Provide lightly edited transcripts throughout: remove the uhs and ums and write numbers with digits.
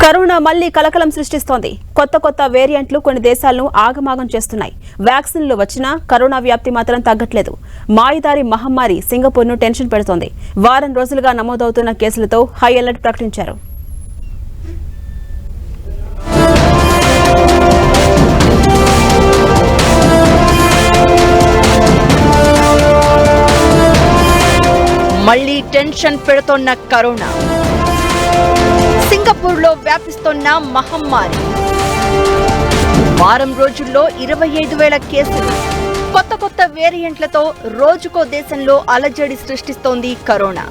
Corona మళ్లీ కలకలం సృష్టిస్తోంది. కొత్త వేరియంట్లు కొన్ని దేశాలను ఆగమాగం చేస్తున్నాయి. వ్యాక్సిన్లు వచ్చినా కరోనా వ్యాప్తి మాత్రం తగ్గట్లేదు. మాయదారి మహమ్మారి సింగపూర్ను టెన్షన్ పెడుతోంది. వారం రోజులుగా నమోదవుతున్న కేసులతో హై అలర్ట్ ప్రకటించారు. మళ్లీ టెన్షన్ పెడుతోన్న కరోనా, సింగపూర్లో వ్యాపిస్తోన్న మహమ్మారి. వారం రోజుల్లో 25,000 కేసులు. కొత్త వేరియంట్లతో రోజుకో దేశంలో అలజడి సృష్టిస్తోంది కరోనా.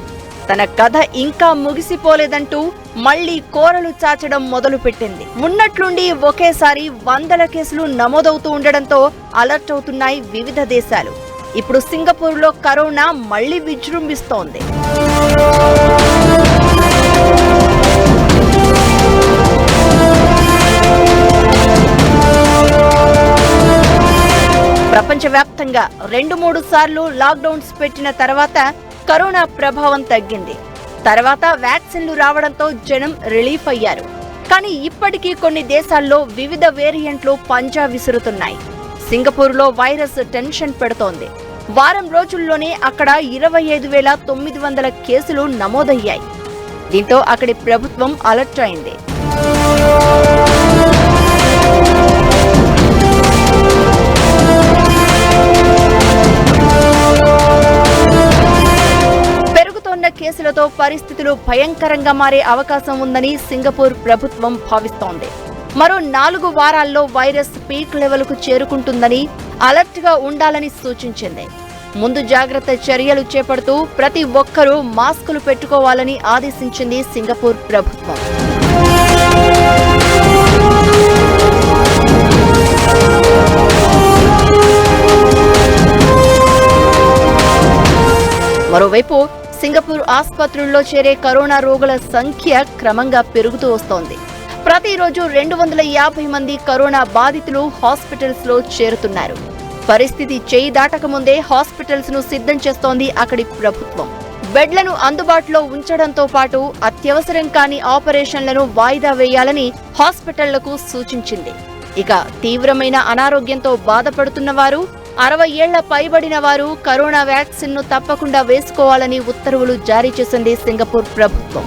తన కథ ఇంకా ముగిసిపోలేదంటూ మళ్లీ కోరలు చాచడం మొదలుపెట్టింది. ఉన్నట్లుండి ఒకేసారి వందల కేసులు నమోదవుతూ ఉండడంతో అలర్ట్ అవుతున్నాయి వివిధ దేశాలు. ఇప్పుడు సింగపూర్లో కరోనా మళ్లీ విజృంభిస్తోంది. ప్రపంచవ్యాప్తంగా 2-3 సార్లు లాక్డౌన్స్ పెట్టిన తర్వాత కరోనా ప్రభావం తగ్గింది. తర్వాత వ్యాక్సిన్లు రావడంతో జనం రిలీఫ్ అయ్యారు. కానీ ఇప్పటికీ కొన్ని దేశాల్లో వివిధ వేరియంట్లు పంజా విసురుతున్నాయి. సింగపూర్లో వైరస్ టెన్షన్ పెడుతోంది. వారం రోజుల్లోనే అక్కడ 25,900 కేసులు నమోదయ్యాయి. దీంతో అక్కడి ప్రభుత్వం అలర్ట్ అయింది. పెరుగుతోన్న కేసులతో పరిస్థితులు భయంకరంగా మారే అవకాశం ఉందని సింగపూర్ ప్రభుత్వం భావిస్తోంది. మరో 4 వారాల్లో వైరస్ పీక్ లెవెల్కు చేరుకుంటుందని, అలర్ట్ గా ఉండాలని సూచించింది. ముందు జాగ్రత్త చర్యలు చేపడుతూ ప్రతి ఒక్కరూ మాస్కులు పెట్టుకోవాలని ఆదేశించింది సింగపూర్ ప్రభుత్వం. మరోవైపు సింగపూర్ ఆసుపత్రుల్లో చేరే కరోనా రోగుల సంఖ్య క్రమంగా పెరుగుతూ వస్తోంది. ప్రతిరోజు 250 మంది కరోనా బాధితులు హాస్పిటల్స్ లో చేరుతున్నారు. పరిస్థితి చేయి దాటకముందే హాస్పిటల్స్ ను సిద్ధం చేస్తోంది అక్కడి ప్రభుత్వం. బెడ్లను అందుబాటులో ఉంచడంతో పాటు అత్యవసరం కాని ఆపరేషన్లను వాయిదా వేయాలని హాస్పిటళ్లకు సూచించింది. ఇక తీవ్రమైన అనారోగ్యంతో బాధపడుతున్న వారు, 60 ఏళ్ల పైబడిన వారు కరోనా వ్యాక్సిన్ ను తప్పకుండా వేసుకోవాలని ఉత్తర్వులు జారీ చేసింది సింగపూర్ ప్రభుత్వం.